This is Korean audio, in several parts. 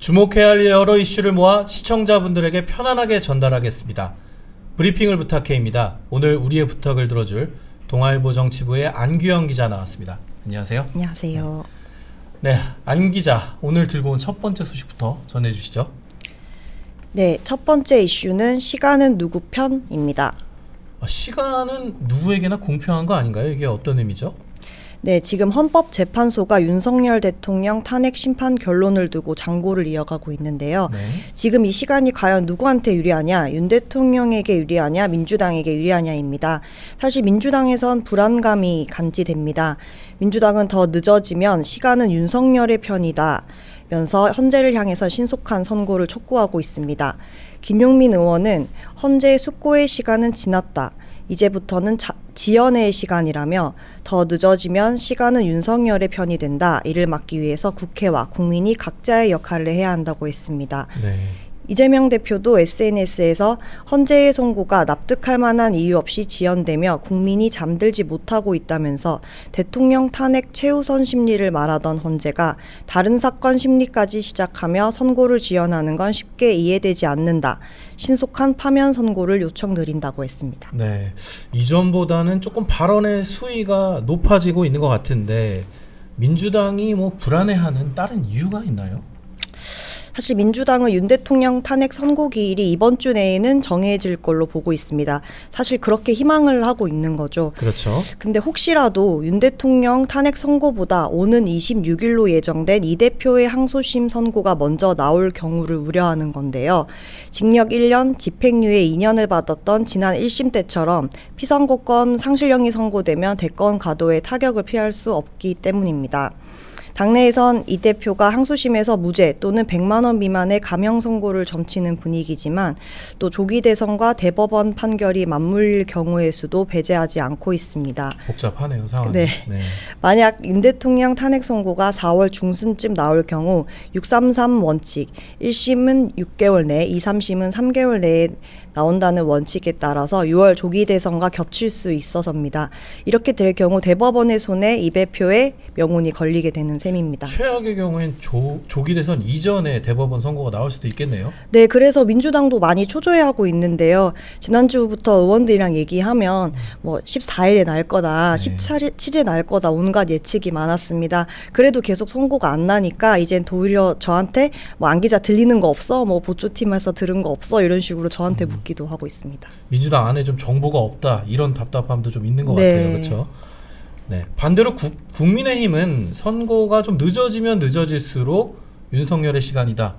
주목해야 할 여러 이슈를 모아 시청자분들에게 편안하게 전달하겠습니다. 브리핑을 부탁해입니다. 오늘 우리의 부탁을 들어줄 동아일보 정치부의 안규영 기자 나왔습니다. 안녕하세요. 안녕하세요. 네, 안 기자, 오늘 들고 온 첫 번째 소식부터 전해주시죠. 네, 첫 번째 이슈는 시간은 누구 편입니다. 시간은 누구에게나 공평한 거 아닌가요? 이게 어떤 의미죠? 네, 지금 헌법재판소가 윤석열 대통령 탄핵 심판 결론을 두고 장고를 이어가고 있는데요. 네. 지금 이 시간이 과연 누구한테 유리하냐, 윤 대통령에게 유리하냐, 민주당에게 유리하냐입니다. 사실 민주당에선 불안감이 감지됩니다. 민주당은 더 늦어지면 시간은 윤석열의 편이다 면서 헌재를 향해서 신속한 선고를 촉구하고 있습니다. 김용민 의원은 헌재 숙고의 시간은 지났다. 이제부터는 지연의 시간이라며 더 늦어지면 시간은 윤석열의 편이 된다. 이를 막기 위해서 국회와 국민이 각자의 역할을 해야 한다고 했습니다. 네. 이재명 대표도 SNS에서 헌재의 선고가 납득할 만한 이유 없이 지연되며 국민이 잠들지 못하고 있다면서 대통령 탄핵 최우선 심리를 말하던 헌재가 다른 사건 심리까지 시작하며 선고를 지연하는 건 쉽게 이해되지 않는다. 신속한 파면 선고를 요청드린다고 했습니다. 네, 이전보다는 조금 발언의 수위가 높아지고 있는 것 같은데 민주당이 불안해하는 다른 이유가 있나요? 사실 민주당은 윤 대통령 탄핵 선고 기일이 이번 주 내에는 정해질 걸로 보고 있습니다. 사실 그렇게 희망을 하고 있는 거죠. 그렇죠. 근데 혹시라도 윤 대통령 탄핵 선고보다 오는 26일로 예정된 이 대표의 항소심 선고가 먼저 나올 경우를 우려하는 건데요. 징역 1년, 집행유예 2년을 받았던 지난 1심 때처럼 피선고권 상실형이 선고되면 대권 가도의 타격을 피할 수 없기 때문입니다. 당내에선 이 대표가 항소심에서 무죄 또는 100만 원 미만의 감형 선고를 점치는 분위기지만 또 조기 대선과 대법원 판결이 맞물릴 경우의 수도 배제하지 않고 있습니다. 복잡하네요, 상황이. 네. 만약 윤 대통령 탄핵 선고가 4월 중순쯤 나올 경우 633 원칙, 1심은 6개월 내, 2, 3심은 3개월 내에 나온다는 원칙에 따라서 6월 조기 대선과 겹칠 수 있어서입니다. 이렇게 될 경우 대법원의 손에 이 대표의 명운이 걸리게 되는 셈입니다. 최악의 경우엔 조기 대선 이전에 대법원 선고가 나올 수도 있겠네요. 네, 그래서 민주당도 많이 초조해하고 있는데요. 지난주부터 의원들이랑 얘기하면 14일에 날 거다, 네. 17일에 날 거다 온갖 예측이 많았습니다. 그래도 계속 선고가 안 나니까 이젠 오히려 저한테 안 기자 들리는 거 없어? 보조팀에서 들은 거 없어? 이런 식으로 저한테 묻기도 하고 있습니다. 민주당 안에 좀 정보가 없다 이런 답답함도 좀 있는 것 네. 같아요. 그렇죠? 네. 반대로 국민의힘은 선고가 좀 늦어지면 늦어질수록 윤석열의 시간이다.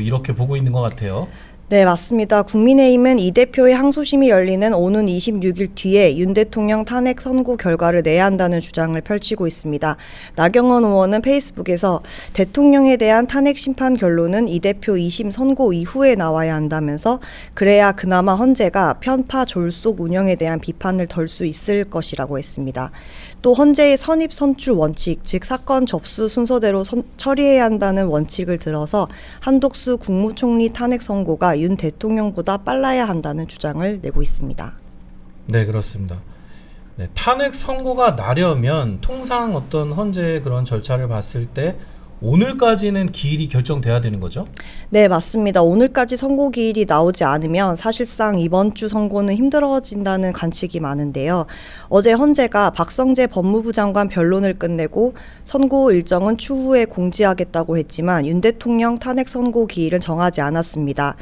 이렇게 보고 있는 것 같아요. 네, 맞습니다. 국민의힘은 이 대표의 항소심이 열리는 오는 26일 뒤에 윤 대통령 탄핵 선고 결과를 내야 한다는 주장을 펼치고 있습니다. 나경원 의원은 페이스북에서 대통령에 대한 탄핵 심판 결론은 이 대표 2심 선고 이후에 나와야 한다면서 그래야 그나마 헌재가 편파 졸속 운영에 대한 비판을 덜 수 있을 것이라고 했습니다. 또 헌재의 선입 선출 원칙, 즉 사건 접수 순서대로 처리해야 한다는 원칙을 들어서 한독수 국무총리 탄핵 선고가 윤 대통령보다 빨라야 한다는 주장을 내고 있습니다. 네, 그렇습니다. 네, 탄핵 선고가 나려면 통상 어떤 헌재의 그런 절차를 봤을 때 오늘까지는 기일이 결정돼야 되는 거죠? 네, 맞습니다. 오늘까지 선고 기일이 나오지 않으면 사실상 이번 주 선고는 힘들어진다는 관측이 많은데요. 어제 헌재가 박성재 법무부 장관 변론을 끝내고 선고 일정은 추후에 공지하겠다고 했지만 윤 대통령 탄핵 선고 기일은 정하지 않았습니다.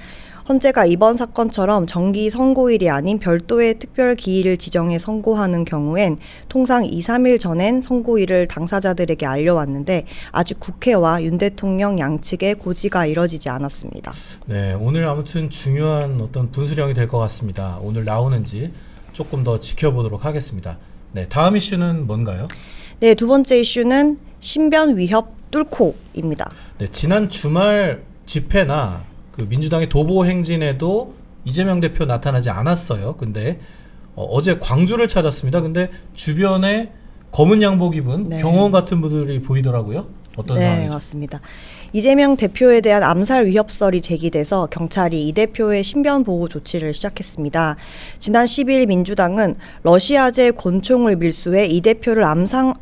헌재가 이번 사건처럼 정기 선고일이 아닌 별도의 특별 기일을 지정해 선고하는 경우엔 통상 2, 3일 전엔 선고일을 당사자들에게 알려왔는데 아직 국회와 윤 대통령 양측의 고지가 이뤄지지 않았습니다. 네, 오늘 아무튼 중요한 어떤 분수령이 될 것 같습니다. 오늘 나오는지 조금 더 지켜보도록 하겠습니다. 네, 다음 이슈는 뭔가요? 네, 두 번째 이슈는 신변 위협 뚫고입니다. 네, 지난 주말 집회나 민주당의 도보 행진에도 이재명 대표 나타나지 않았어요. 근데 어제 광주를 찾았습니다. 근데 주변에 검은 양복 입은 네. 경호원 같은 분들이 보이더라고요. 어떤 네, 상황이죠? 맞습니다. 이재명 대표에 대한 암살 위협설이 제기돼서 경찰이 이 대표의 신변 보호 조치를 시작했습니다. 지난 10일 민주당은 러시아제 권총을 밀수해 이 대표를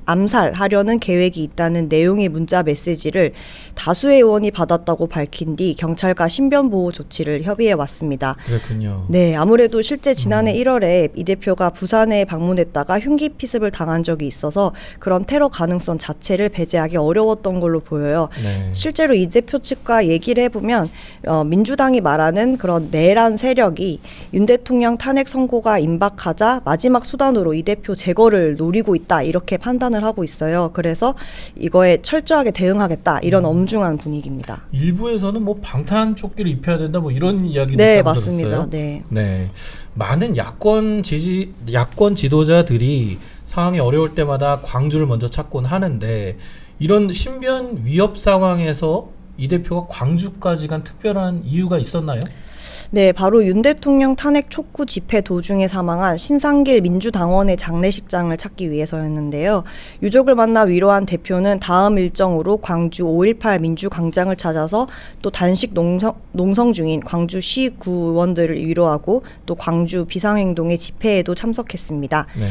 암살하려는 계획이 있다는 내용의 문자 메시지를 다수의 의원이 받았다고 밝힌 뒤 경찰과 신변 보호 조치를 협의해 왔습니다. 그렇군요. 네, 아무래도 실제 지난해 1월에 이 대표가 부산에 방문했다가 흉기 피습을 당한 적이 있어서 그런 테러 가능성 자체를 배제하기 어려웠던 걸로 보여요. 네. 실제로 이 대표 측과 얘기를 해보면 민주당이 말하는 그런 내란 세력이 윤 대통령 탄핵 선고가 임박하자 마지막 수단으로 이 대표 제거를 노리고 있다 이렇게 판단을 하고 있어요. 그래서 이거에 철저하게 대응하겠다 이런 엄중한 분위기입니다. 일부에서는 뭐 방탄 조끼를 입혀야 된다 뭐 이런 이야기도 네, 있다고 맞습니다. 들었어요. 네. 네. 많은 야권 지도자들이 상황이 어려울 때마다 광주를 먼저 찾곤 하는데 이런 신변 위협 상황에서 이 대표가 광주까지 간 특별한 이유가 있었나요? 네, 바로 윤 대통령 탄핵 촉구 집회 도중에 사망한 신상길 민주당원의 장례식장을 찾기 위해서였는데요. 유족을 만나 위로한 대표는 다음 일정으로 광주 5.18 민주광장을 찾아서 또 단식 농성 중인 광주시 구의원들을 위로하고 또 광주 비상행동의 집회에도 참석했습니다. 네.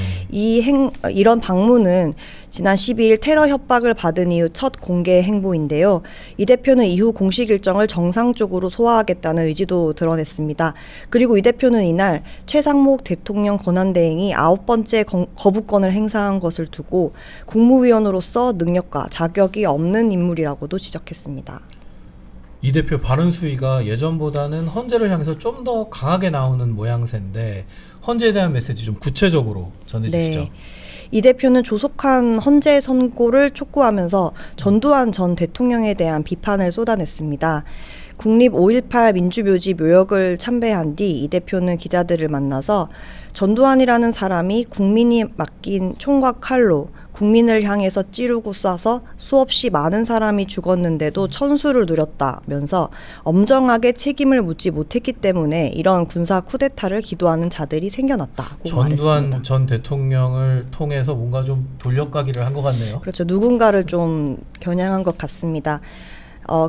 이런 방문은 지난 12일 테러 협박을 받은 이후 첫 공개 행보인데요. 이 대표는 이후 공식 일정을 정상적으로 소화하겠다는 의지도 드러냈습니다. 그리고 이 대표는 이날 최상목 대통령 권한대행이 9번째 거부권을 행사한 것을 두고 국무위원으로서 능력과 자격이 없는 인물이라고도 지적했습니다. 이 대표 발언 수위가 예전보다는 헌재를 향해서 좀 더 강하게 나오는 모양새인데 헌재에 대한 메시지 좀 구체적으로 전해주시죠. 네. 이 대표는 조속한 헌재 선고를 촉구하면서 전두환 전 대통령에 대한 비판을 쏟아냈습니다. 국립 5.18 민주묘지 묘역을 참배한 뒤 이 대표는 기자들을 만나서 전두환이라는 사람이 국민이 맡긴 총과 칼로 국민을 향해서 찌르고 쏴서 수없이 많은 사람이 죽었는데도 천수를 누렸다면서 엄정하게 책임을 묻지 못했기 때문에 이런 군사 쿠데타를 기도하는 자들이 생겨났다고 말했습니다. 전두환 전 대통령을 통해서 뭔가 좀 돌려가기를 한 것 같네요. 그렇죠. 누군가를 좀 겨냥한 것 같습니다.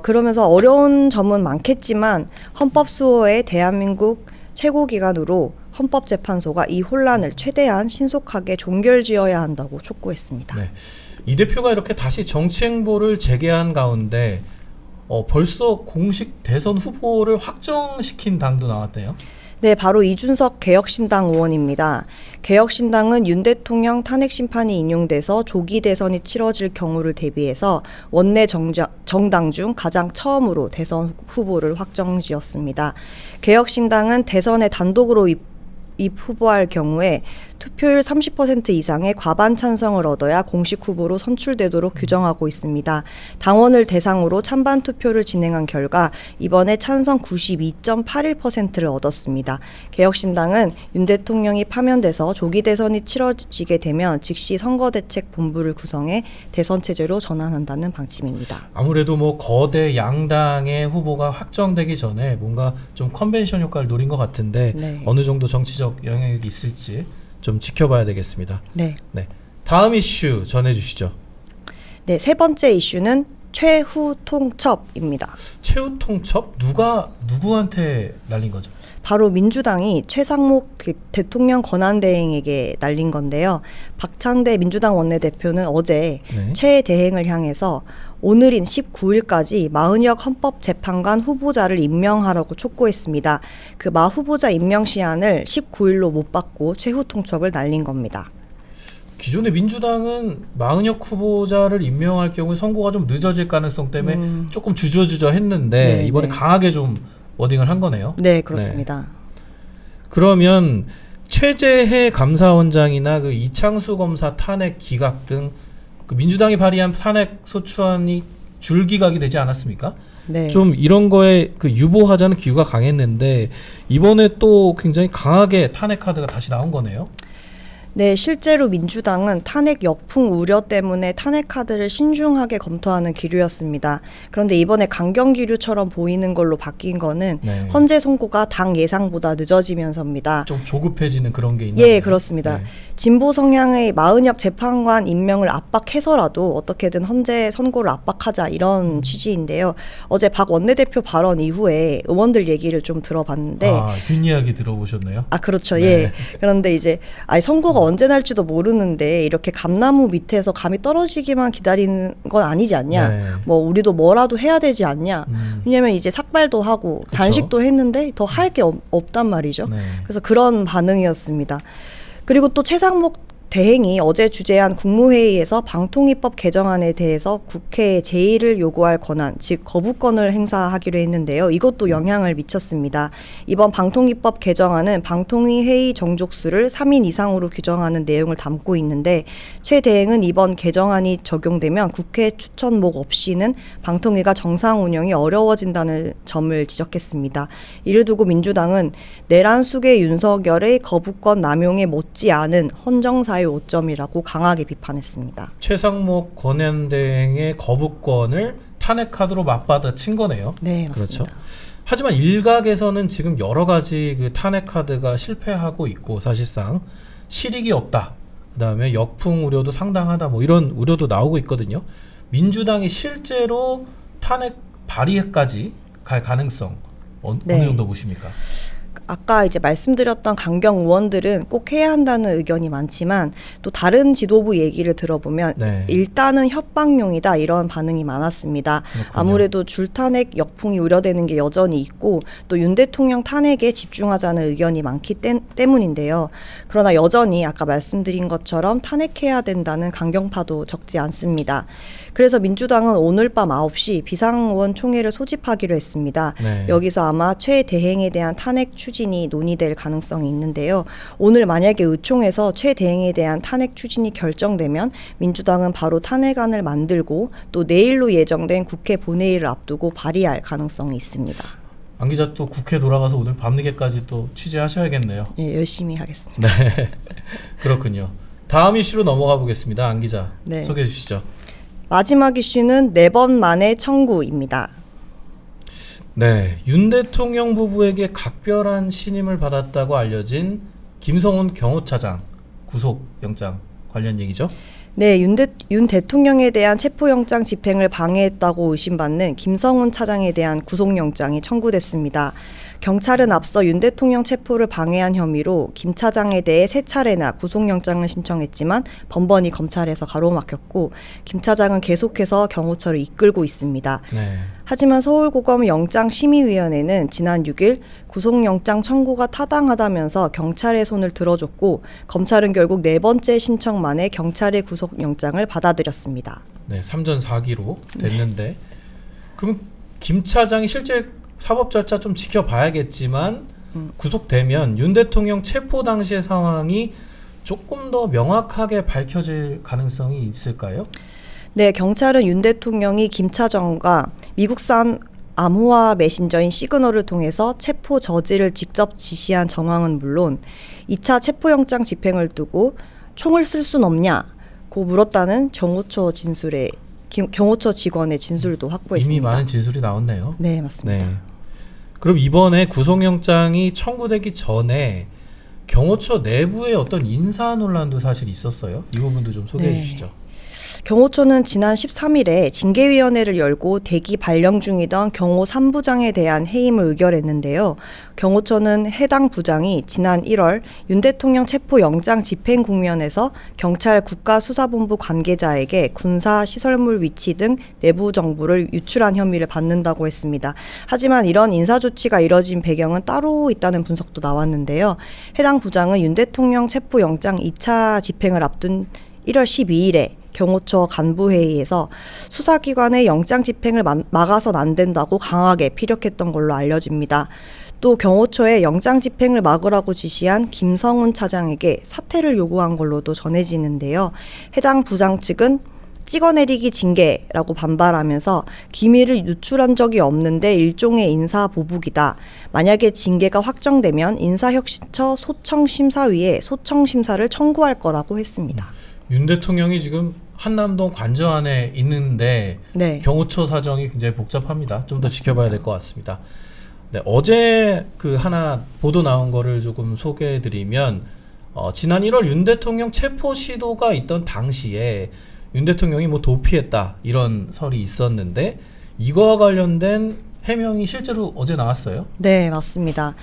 그러면서 어려운 점은 많겠지만 헌법수호의 대한민국 최고기관으로 헌법재판소가 이 혼란을 최대한 신속하게 종결지어야 한다고 촉구했습니다. 네. 이 대표가 이렇게 다시 정치 행보를 재개한 가운데 벌써 공식 대선 후보를 확정시킨 당도 나왔대요. 네, 바로 이준석 개혁신당 의원입니다. 개혁신당은 윤 대통령 탄핵 심판이 인용돼서 조기 대선이 치러질 경우를 대비해서 원내 정당 중 가장 처음으로 대선 후보를 확정지었습니다. 개혁신당은 대선에 단독으로 후보할 경우에 투표율 30% 이상의 과반 찬성을 얻어야 공식 후보로 선출되도록 규정하고 있습니다. 당원을 대상으로 찬반 투표를 진행한 결과 이번에 찬성 92.81%를 얻었습니다. 개혁신당은 윤 대통령이 파면돼서 조기 대선이 치러지게 되면 즉시 선거대책본부를 구성해 대선 체제로 전환한다는 방침입니다. 아무래도 뭐 거대 양당의 후보가 확정되기 전에 뭔가 좀 컨벤션 효과를 노린 것 같은데 네. 어느 정도 정치적 영향력이 있을지 좀 지켜봐야 되겠습니다. 네. 네. 다음 이슈 전해주시죠. 네, 세 번째 이슈는 최후 통첩입니다. 최후 통첩? 누구한테 날린 거죠? 바로 민주당이 최상목 대통령 권한대행에게 날린 건데요. 박찬대 민주당 원내대표는 어제 네. 최 대행을 향해서 오늘인 19일까지 마은혁 헌법재판관 후보자를 임명하라고 촉구했습니다. 그 마 후보자 임명 시한을 19일로 못 받고 최후 통첩을 날린 겁니다. 기존의 민주당은 마은혁 후보자를 임명할 경우에 선고가 좀 늦어질 가능성 때문에 조금 주저주저 했는데 네, 이번에 네. 강하게 좀 워딩을 한 거네요. 네, 그렇습니다. 그러면 최재해 감사원장이나 그 이창수 검사 탄핵 기각 등 그 민주당이 발의한 탄핵 소추안이 줄기각이 되지 않았습니까? 네. 좀 이런 거에 그 유보하자는 기류가 강했는데 이번에 또 굉장히 강하게 탄핵 카드가 다시 나온 거네요. 네, 실제로 민주당은 탄핵 역풍 우려 때문에 탄핵 카드를 신중하게 검토하는 기류였습니다. 그런데 이번에 강경 기류처럼 보이는 걸로 바뀐 거는 네. 헌재 선고가 당 예상보다 늦어지면서입니다. 좀 조급해지는 그런 게 있나요? 예, 그렇습니다. 네. 진보 성향의 마은혁 재판관 임명을 압박해서라도 어떻게든 헌재 선고를 압박하자 이런 취지인데요. 어제 박 원내대표 발언 이후에 의원들 얘기를 좀 들어봤는데 뒷이야기 들어보셨네요? 그렇죠. 네. 예. 그런데 이제 선고가 언제 날지도 모르는데 이렇게 감나무 밑에서 감이 떨어지기만 기다리는 건 아니지 않냐. 네. 뭐 우리도 뭐라도 해야 되지 않냐. 왜냐면 이제 삭발도 하고 그쵸. 단식도 했는데 더 할 게 없단 말이죠. 네. 그래서 그런 반응이었습니다. 그리고 또 최상목 대행이 어제 주재한 국무회의에서 방통위법 개정안에 대해서 국회에 제의를 요구할 권한, 즉 거부권을 행사하기로 했는데요. 이것도 영향을 미쳤습니다. 이번 방통위법 개정안은 방통위 회의 정족수를 3인 이상으로 규정하는 내용을 담고 있는데 최 대행은 이번 개정안이 적용되면 국회 추천목 없이는 방통위가 정상 운영이 어려워진다는 점을 지적했습니다. 이를 두고 민주당은 내란 숙의 윤석열의 거부권 남용에 못지않은 헌정사의 오점이라고 강하게 비판했습니다. 최상목 권한대행의 거부권을 탄핵 카드로 맞받아 친 거네요. 네, 맞습니다. 그렇죠. 하지만 일각에서는 지금 여러 가지 그 탄핵 카드가 실패하고 있고 사실상 실익이 없다. 그다음에 역풍 우려도 상당하다. 뭐 이런 우려도 나오고 있거든요. 민주당이 실제로 탄핵 발의까지 갈 가능성 어느 정도 보십니까? 아까 이제 말씀드렸던 강경 의원들은 꼭 해야 한다는 의견이 많지만 또 다른 지도부 얘기를 들어보면 네. 일단은 협박용이다 이런 반응이 많았습니다. 그렇군요. 아무래도 줄탄핵 역풍이 우려되는 게 여전히 있고 또 윤 대통령 탄핵에 집중하자는 의견이 많기 때문인데요. 그러나 여전히 아까 말씀드린 것처럼 탄핵해야 된다는 강경파도 적지 않습니다. 그래서 민주당은 오늘 밤 9시 비상의원 총회를 소집하기로 했습니다. 네. 여기서 아마 최 대행에 대한 탄핵 추진이 논의될 가능성이 있는데요. 오늘 만약에 의총에서 최 대행에 대한 탄핵 추진이 결정되면 민주당은 바로 탄핵안을 만들고 또 내일로 예정된 국회 본회의를 앞두고 발의할 가능성이 있습니다. 안 기자 또 국회 돌아가서 오늘 밤늦게까지 또 취재하셔야겠네요. 예, 열심히 하겠습니다. 네, 그렇군요. 다음 이슈로 넘어가 보겠습니다. 안 기자, 네. 소개해 주시죠. 마지막 이슈는 4번 만의 청구입니다. 네, 윤 대통령 부부에게 각별한 신임을 받았다고 알려진 김성훈 경호차장 구속영장 관련 얘기죠? 네, 윤 대통령에 대한 체포영장 집행을 방해했다고 의심받는 김성훈 차장에 대한 구속영장이 청구됐습니다. 경찰은 앞서 윤 대통령 체포를 방해한 혐의로 김 차장에 대해 3차례나 구속영장을 신청했지만 번번이 검찰에서 가로막혔고 김 차장은 계속해서 경호처를 이끌고 있습니다. 네. 하지만 서울고검 영장심의위원회는 지난 6일 구속영장 청구가 타당하다면서 경찰의 손을 들어줬고 검찰은 결국 4번째 신청 만에 경찰의 구속영장을 받아들였습니다. 네, 3전 4기로 됐는데 그럼 김 차장이 실제 사법 절차 좀 지켜봐야겠지만 구속되면 윤 대통령 체포 당시의 상황이 조금 더 명확하게 밝혀질 가능성이 있을까요? 네, 경찰은 윤 대통령이 김 차장과 미국산 암호화 메신저인 시그널을 통해서 체포 저지를 직접 지시한 정황은 물론 2차 체포영장 집행을 두고 총을 쓸 순 없냐고 물었다는 경호처 직원의 진술도 확보했습니다. 이미 많은 진술이 나왔네요. 네, 맞습니다. 네. 그럼 이번에 구속영장이 청구되기 전에 경호처 내부의 어떤 인사 논란도 사실 있었어요. 이 부분도 좀 소개해 주시죠. 경호처는 지난 13일에 징계위원회를 열고 대기 발령 중이던 경호 3부장에 대한 해임을 의결했는데요. 경호처는 해당 부장이 지난 1월 윤 대통령 체포 영장 집행 국면에서 경찰 국가수사본부 관계자에게 군사 시설물 위치 등 내부 정보를 유출한 혐의를 받는다고 했습니다. 하지만 이런 인사조치가 이뤄진 배경은 따로 있다는 분석도 나왔는데요. 해당 부장은 윤 대통령 체포 영장 2차 집행을 앞둔 1월 12일에 경호처 간부회의에서 수사기관의 영장 집행을 막아선 안 된다고 강하게 피력했던 걸로 알려집니다. 또 경호처에 영장 집행을 막으라고 지시한 김성훈 차장에게 사퇴를 요구한 걸로도 전해지는데요. 해당 부장 측은 찍어내리기 징계라고 반발하면서 기밀을 유출한 적이 없는데 일종의 인사 보복이다. 만약에 징계가 확정되면 인사혁신처 소청심사위에 소청심사를 청구할 거라고 했습니다. 윤 대통령이 지금 한남동 관저 안에 있는데 네. 경호처 사정이 굉장히 복잡합니다. 좀 더 지켜봐야 될 것 같습니다. 네, 어제 그 하나 보도 나온 거를 조금 소개해드리면 지난 1월 윤 대통령 체포 시도가 있던 당시에 윤 대통령이 뭐 도피했다 이런 설이 있었는데 이거와 관련된 해명이 실제로 어제 나왔어요. 네, 맞습니다.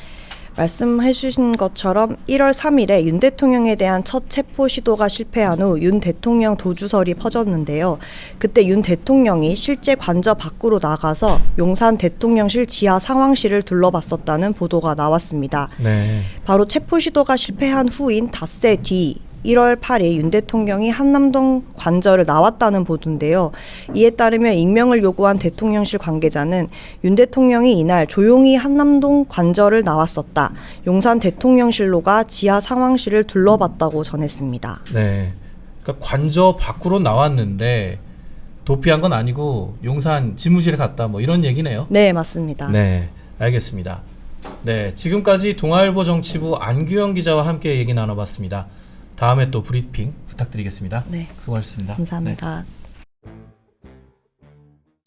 말씀해 주신 것처럼 1월 3일에 윤 대통령에 대한 첫 체포 시도가 실패한 후 윤 대통령 도주설이 퍼졌는데요. 그때 윤 대통령이 실제 관저 밖으로 나가서 용산 대통령실 지하 상황실을 둘러봤었다는 보도가 나왔습니다. 네. 바로 체포 시도가 실패한 후인 닷새 뒤 1월 8일 윤 대통령이 한남동 관저를 나왔다는 보도인데요. 이에 따르면 익명을 요구한 대통령실 관계자는 윤 대통령이 이날 조용히 한남동 관저를 나왔었다. 용산 대통령실로가 지하 상황실을 둘러봤다고 전했습니다. 네. 그러니까 관저 밖으로 나왔는데 도피한 건 아니고 용산 지무실에 갔다 뭐 이런 얘기네요. 네, 맞습니다. 네, 알겠습니다. 네, 지금까지 동아일보 정치부 안규영 기자와 함께 얘기 나눠봤습니다. 다음에 또 브리핑 부탁드리겠습니다. 네. 수고하셨습니다. 감사합니다. 네.